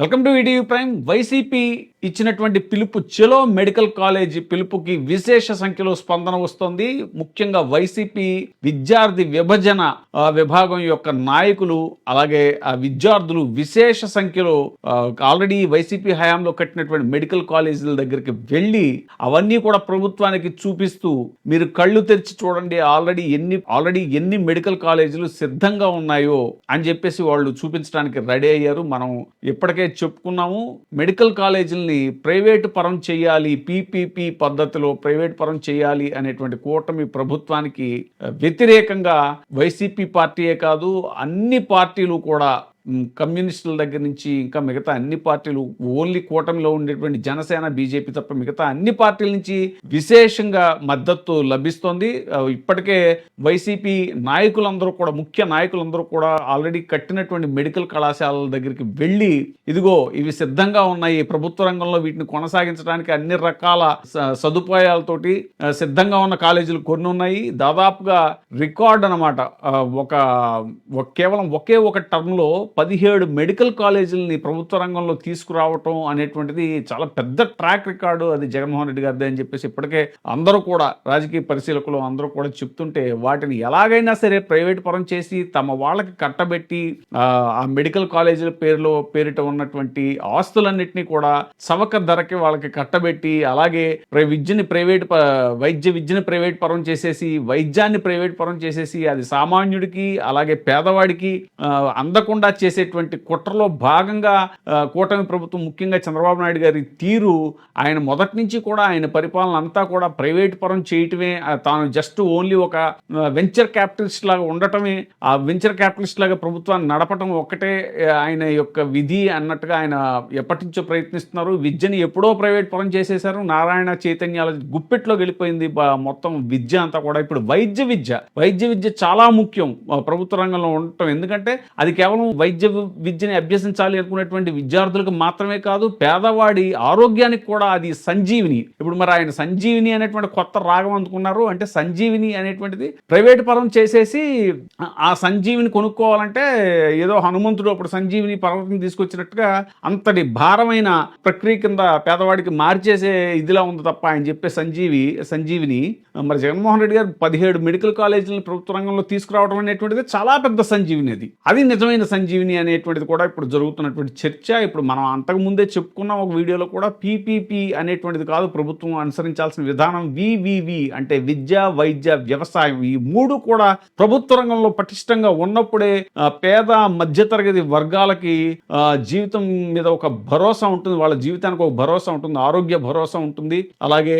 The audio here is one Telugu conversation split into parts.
Welcome to ETV prime. YCP ఇచ్చినటువంటి పిలుపు చలో మెడికల్ కాలేజ్ పిలుపుకి విశేష సంఖ్యలో స్పందన వస్తోంది. ముఖ్యంగా వైసీపీ విద్యార్థి విభజన విభాగం యొక్క నాయకులు అలాగే ఆ విద్యార్థులు విశేష సంఖ్యలో ఆల్రెడీ వైసీపీ హయాంలో కట్టినటువంటి మెడికల్ కాలేజీల దగ్గరికి వెళ్ళి అవన్నీ కూడా ప్రభుత్వానికి చూపిస్తూ మీరు కళ్ళు తెరిచి చూడండి ఆల్రెడీ ఎన్ని మెడికల్ కాలేజీలు సిద్ధంగా ఉన్నాయో అని చెప్పేసి వాళ్ళు చూపించడానికి రెడీ అయ్యారు. మనం ఇప్పటికే చెప్పుకున్నాము, మెడికల్ కాలేజీలని ప్రైవేటు పరం చేయాలి, పీపీపీ పద్ధతిలో ప్రైవేట్ పరం చేయాలి అనేటువంటి కూటమి ప్రభుత్వానికి వ్యతిరేకంగా వైసీపీ పార్టీయే కాదు అన్ని పార్టీలు కూడా, కమ్యూనిస్టుల దగ్గర నుంచి ఇంకా మిగతా అన్ని పార్టీలు, ఓన్లీ కూటమిలో ఉండేటువంటి జనసేన బీజేపీ తప్ప మిగతా అన్ని పార్టీల నుంచి విశేషంగా మద్దతు లభిస్తోంది. ఇప్పటికే వైసీపీ నాయకులందరూ కూడా, ముఖ్య నాయకులందరూ కూడా ఆల్రెడీ కట్టినటువంటి మెడికల్ కళాశాలల దగ్గరికి వెళ్ళి ఇదిగో ఇవి సిద్ధంగా ఉన్నాయి, ప్రభుత్వ రంగంలో వీటిని కొనసాగించడానికి అన్ని రకాల సదుపాయాలతోటి సిద్ధంగా ఉన్న కాలేజీలు కొన్ని ఉన్నాయి. దాదాపుగా రికార్డ్ అనమాట, కేవలం ఒకే ఒక టర్మ్లో 17 మెడికల్ కాలేజీలని ప్రభుత్వ రంగంలో తీసుకురావటం అనేటువంటిది చాలా పెద్ద ట్రాక్ రికార్డు. అది జగన్మోహన్ రెడ్డి గారిదే అని చెప్పేసి ఇప్పటికే అందరూ కూడా, రాజకీయ పరిశీలకులు అందరూ కూడా చెప్తుంటే, వాటిని ఎలాగైనా సరే ప్రైవేట్ పరం చేసి తమ వాళ్ళకి కట్టబెట్టి ఆ మెడికల్ కాలేజీల పేరిట ఉన్నటువంటి ఆస్తులన్నింటినీ కూడా సవక ధరకి వాళ్ళకి కట్టబెట్టి, అలాగే వైద్య విద్యని ప్రైవేట్ పరం చేసేసి, వైద్యాన్ని ప్రైవేట్ పరం చేసేసి, అది సామాన్యుడికి అలాగే పేదవాడికి అందకుండా చేసేటువంటి కుట్రలో భాగంగా కూటమి ప్రభుత్వం, ముఖ్యంగా చంద్రబాబు నాయుడు గారి తీరు, ఆయన మొదటి నుంచి కూడా ఆయన పరిపాలన అంతా కూడా ప్రైవేట్ పరం చేయటమే, తాను జస్ట్ ఓన్లీ ఒక వెంచర్ క్యాపిటలిస్ట్ లాగా ఉండటమే, ఆ వెంచర్ క్యాపిటలిస్ట్ లాగా ప్రభుత్వాన్ని నడపటం ఒక్కటే ఆయన యొక్క విధి అన్నట్టుగా ఆయన ఎప్పటి నుంచో ప్రయత్నిస్తున్నారు. విద్యని ఎప్పుడో ప్రైవేట్ పరం చేసేశారు. నారాయణ చైతన్యాల గుప్పెట్లో వెళ్ళిపోయింది మొత్తం విద్య అంతా కూడా. ఇప్పుడు వైద్య విద్య చాలా ముఖ్యం ప్రభుత్వ రంగంలో ఉండటం. ఎందుకంటే అది కేవలం వైద్య విద్యని అభ్యసించాలి అనుకునేటువంటి విద్యార్థులకు మాత్రమే కాదు, పేదవాడి ఆరోగ్యానికి కూడా అది సంజీవిని. ఇప్పుడు మరి ఆయన సంజీవిని అనేటువంటి కొత్త రాగం అందుకున్నారు. అంటే సంజీవిని అనేటువంటిది ప్రైవేట్ పరం చేసేసి ఆ సంజీవిని కొనుక్కోవాలంటే ఏదో హనుమంతుడు అప్పుడు సంజీవిని పర్వతం తీసుకొచ్చినట్టుగా అంతటి భారమైన ప్రక్రియ కింద పేదవాడికి మార్చేసే ఇదిలా ఉంది తప్ప ఆయన చెప్పే సంజీవిని. మరి జగన్మోహన్ రెడ్డి గారు 17 మెడికల్ కాలేజీలను ప్రభుత్వ రంగంలో తీసుకురావడం అనేటువంటిది చాలా పెద్ద సంజీవిని. అది నిజమైన సంజీవిని అనేటువంటిది కూడా ఇప్పుడు జరుగుతున్నటువంటి చర్చ. ఇప్పుడు మనం అంతకు ముందే చెప్పుకున్నాం ఒక వీడియోలో కూడా, పీపీపీ అనేటువంటిది కాదు ప్రభుత్వం అనుసరించాల్సిన విధానం, వివివి అంటే విద్య, వైద్య, వ్యవసాయం. ఈ మూడు కూడా ప్రభుత్వ రంగంలో పటిష్టంగా ఉన్నప్పుడే పేద మధ్యతరగతి వర్గాలకి జీవితం మీద ఒక భరోసా ఉంటుంది, వాళ్ళ జీవితానికి ఒక భరోసా ఉంటుంది, ఆరోగ్య భరోసా ఉంటుంది, అలాగే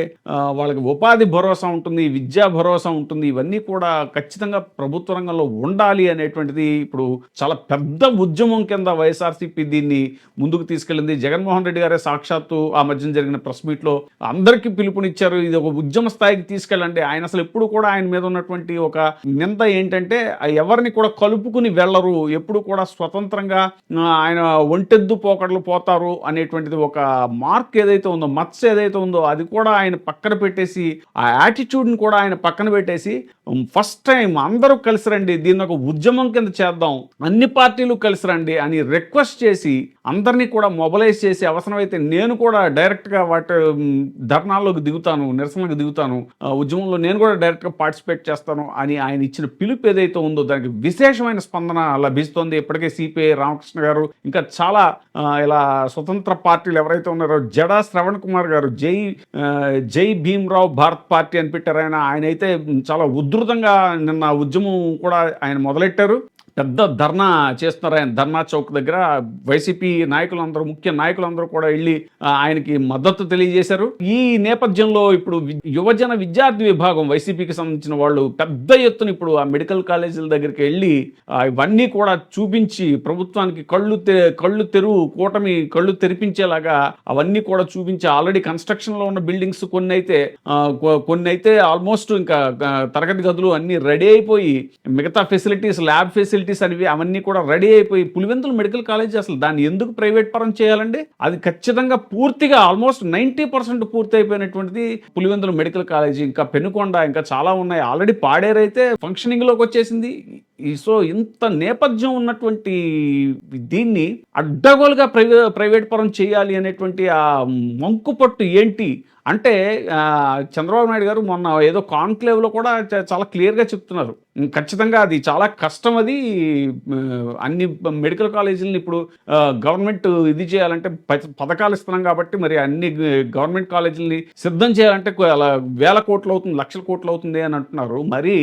వాళ్ళకి ఉపాధి భరోసా ఉంటుంది, విద్యా భరోసా ఉంటుంది. ఇవన్నీ కూడా ఖచ్చితంగా ప్రభుత్వ రంగంలో ఉండాలి అనేటువంటిది ఇప్పుడు చాలా పెద్ద ఉద్యమం కింద వైఎస్ఆర్సీపీ దీన్ని ముందుకు తీసుకెళ్ళింది. జగన్మోహన్ రెడ్డి గారే సాక్షాత్తు ఆ మధ్యన జరిగిన ప్రెస్ మీట్లో అందరికీ పిలుపునిచ్చారు, ఇది ఒక ఉద్యమ స్థాయికి తీసుకెళ్ళండి. ఆయన అసలు ఎప్పుడు కూడా ఆయన మీద ఉన్నటువంటి ఒక నింద ఏంటంటే, ఎవరిని కూడా కలుపుకుని వెళ్ళరు, ఎప్పుడు కూడా స్వతంత్రంగా ఆయన ఒంటెద్దు పోకడలు పోతారు అనేటువంటిది ఒక మార్క్ ఏదైతే ఉందో, మత్స్ ఏదైతే ఉందో, అది కూడా ఆయన పక్కన పెట్టేసి, ఆ యాటిట్యూడ్ని కూడా ఆయన పక్కన పెట్టేసి, ఫస్ట్ టైం అందరూ కలిసి రండి, దీన్ని ఒక ఉద్యమం కింద చేద్దాం, అన్ని పార్టీలు కలిసి రండి అని రిక్వెస్ట్ చేసి అందరినీ కూడా మొబలైజ్ చేసి, అవసరమైతే నేను కూడా డైరెక్ట్గా వాటి ధర్నాల్లోకి దిగుతాను, నిరసనలకు దిగుతాను, ఉద్యమంలో నేను కూడా డైరెక్ట్గా పార్టిసిపేట్ చేస్తాను అని ఆయన ఇచ్చిన పిలుపు ఏదైతే ఉందో దానికి విశేషమైన స్పందన లభిస్తోంది. ఇప్పటికే సిపిఐ రామకృష్ణ గారు, ఇంకా చాలా ఇలా స్వతంత్ర పార్టీలు ఎవరైతే ఉన్నారో, జడా శ్రవణ్ కుమార్ గారు జై భీమ్రావ్ భారత్ పార్టీ అని పెట్టారు. ఆయన అయితే చాలా ఉధృతంగా నిన్న ఉద్యమం కూడా ఆయన మొదలెట్టారు. పెద్ద ధర్నా చేస్తున్నారు. ఆయన ధర్నా చౌక్ దగ్గర వైసీపీ నాయకులందరూ, ముఖ్య నాయకులందరూ కూడా వెళ్ళి ఆయనకి మద్దతు తెలియజేశారు. ఈ నేపథ్యంలో ఇప్పుడు యువజన విద్యార్థి విభాగం వైసీపీకి సంబంధించిన వాళ్ళు పెద్ద ఎత్తున ఇప్పుడు ఆ మెడికల్ కాలేజీల దగ్గరికి వెళ్ళి ఇవన్నీ కూడా చూపించి ప్రభుత్వానికి కూటమి కళ్ళు తెరిపించేలాగా అవన్నీ కూడా చూపించి, ఆల్రెడీ కన్స్ట్రక్షన్లో ఉన్న బిల్డింగ్స్ కొన్ని అయితే ఆల్మోస్ట్ ఇంకా తరగతి గదులు అన్ని రెడీ అయిపోయి, మిగతా ఫెసిలిటీస్, ల్యాబ్ ఫెసిలిటీస్ అనేవి అవన్నీ కూడా రెడీ అయిపోయి, పులివెందుల మెడికల్ కాలేజ్ అసలు దాన్ని ఎందుకు ప్రైవేట్ పరం చేయాలండి? అది ఖచ్చితంగా పూర్తిగా ఆల్మోస్ట్ 90% పూర్తి అయిపోయినటువంటిది పులివెందుల మెడికల్ కాలేజీ. ఇంకా పెనుకొండ, ఇంకా చాలా ఉన్నాయి. ఆల్రెడీ పాడేరు అయితే ఫంక్షనింగ్ లోకి వచ్చేసింది. సో ఇంత నేపథ్యం ఉన్నటువంటి దీన్ని అడ్డగోలుగా ప్రైవేట్ పరం చేయాలి అనేటువంటి ఆ మంకుపట్టు ఏంటి అంటే చంద్రబాబు నాయుడు గారు మొన్న ఏదో కాన్క్లేవ్లో కూడా చాలా క్లియర్గా చెప్తున్నారు, ఖచ్చితంగా అది చాలా కష్టం, అది అన్ని మెడికల్ కాలేజీలను ఇప్పుడు గవర్నమెంట్ ఇది చేయాలంటే పథకాలు ఇస్తున్నాం కాబట్టి మరి అన్ని గవర్నమెంట్ కాలేజీలని సిద్ధం చేయాలంటే అలా వేల కోట్లు అవుతుంది, లక్షల కోట్లు అవుతుంది అని అంటున్నారు. మరి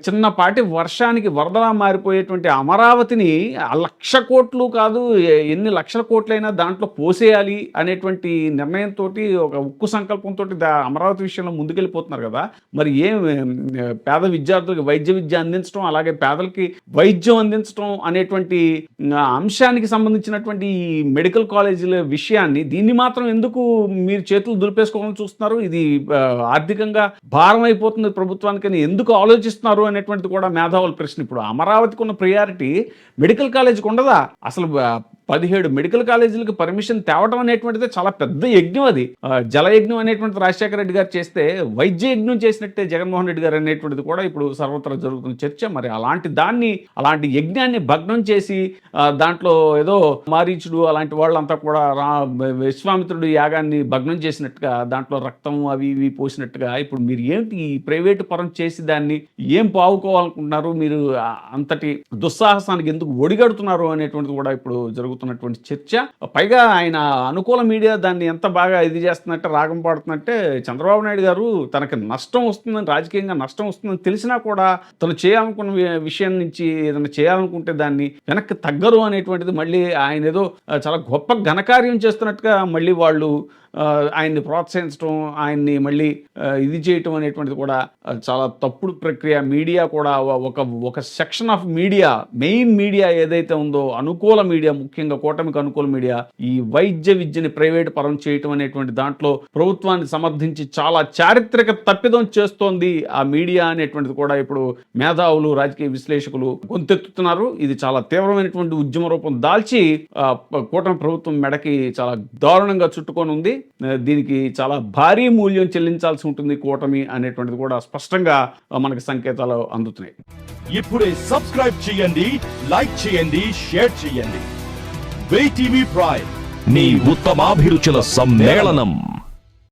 చిన్నపాటి వర్షానికి వరదలా మారిపోయేటువంటి అమరావతిని 1,00,000 కోట్లు కాదు, ఎన్ని లక్షల కోట్లైనా దాంట్లో పోసేయాలి అనేటువంటి నిర్ణయంతో ఒక ఉక్కు సంకల్పంతో అమరావతి విషయంలో ముందుకెళ్ళిపోతున్నారు కదా. మరి పేద విద్యార్థులకు వైద్య విద్య అందించడం, అలాగే పేదలకి వైద్యం అందించడం అనేటువంటి అంశానికి సంబంధించినటువంటి ఈ మెడికల్ కాలేజీల విషయాన్ని దీన్ని మాత్రం ఎందుకు మీరు చేతులు దులిపేసుకోవాలని చూస్తున్నారు? ఇది ఆర్థికంగా భారం అయిపోతుంది ప్రభుత్వానికి, ఎందుకు ఆలోచిస్తున్నారు అనేటువంటిది కూడా మేధావుల ప్రశ్న. ఇప్పుడు అమరావతికి ఉన్న ప్రియారిటీ మెడికల్ కాలేజీకి ఉండదా? అసలు 17 మెడికల్ కాలేజీలకు పర్మిషన్ తేవడం అనేటువంటిది చాలా పెద్ద యజ్ఞం. అది జలయజ్ఞం అనేటువంటిది రాజశేఖర రెడ్డి గారు చేస్తే వైద్య యజ్ఞం చేసినట్టే జగన్మోహన్ రెడ్డి గారు అనేటువంటిది కూడా ఇప్పుడు సర్వత్రా జరుగుతున్న చర్చ. మరి అలాంటి యజ్ఞాన్ని భగ్నం చేసి దాంట్లో ఏదో మారీచుడు అలాంటి వాళ్ళంతా కూడా విశ్వామిత్రుడు యాగాన్ని భగ్నం చేసినట్టుగా, దాంట్లో రక్తం అవి ఇవి పోసినట్టుగా ఇప్పుడు మీరు ఏంటి ఈ ప్రైవేటు పరం చేసి దాన్ని ఏం పావుకోవాలనుకుంటున్నారు? మీరు అంతటి దుస్సాహసానికి ఎందుకు ఒడిగడుతున్నారు అనేటువంటిది కూడా ఇప్పుడు జరుగుతున్నటువంటి చర్చ. పైగా ఆయన అనుకూల మీడియా దాన్ని ఎంత బాగా ఇది చేస్తున్నట్టే, రాగం పాడుతున్నట్టే, చంద్రబాబు నాయుడు గారు తనకి నష్టం వస్తుందని, రాజకీయంగా నష్టం వస్తుందని తెలిసినా కూడా తను చేయాలనుకున్న విషయం నుంచి ఏదైనా చేయాలనుకుంటే దాన్ని వెనక్కి తగ్గరు అనేటువంటిది మళ్ళీ ఆయన ఏదో చాలా గొప్ప ఘనకార్యం చేస్తున్నట్టుగా మళ్ళీ వాళ్ళు ఆయన్ని ప్రోత్సహించడం, ఆయన్ని మళ్ళీ ఇది చేయటం అనేటువంటిది కూడా చాలా తప్పుడు ప్రక్రియ. మీడియా కూడా ఒక section of media, main media ఏదైతే ఉందో అనుకూల మీడియా, ముఖ్యంగా కూటమికి అనుకూల మీడియా, ఈ వైద్య విద్యని ప్రైవేట్ పరం చేయటం అనేటువంటి దాంట్లో ప్రభుత్వాన్ని సమర్థించి చాలా చారిత్రక తప్పిదం చేస్తోంది ఆ మీడియా అనేటువంటిది కూడా ఇప్పుడు మేధావులు, రాజకీయ విశ్లేషకులు గొంతెత్తుతున్నారు. ఇది చాలా తీవ్రమైనటువంటి ఉద్యమ రూపం దాల్చి కూటమి ప్రభుత్వం మెడకి చాలా దారుణంగా చుట్టుకొని ఉంది. దీనికి చాలా భారీ మూల్యం చెల్లించాల్సి ఉంటుంది కూటమి అనేటువంటిది కూడా స్పష్టంగా మనకి సంకేతాలు అందుతున్నాయి. ఇప్పుడే సబ్స్క్రైబ్ చేయండి, లైక్ చేయండి, షేర్ చేయండి. WEITV ప్రైమ్, నీ ఉత్తమాభిరుచుల సమ్మేళనం.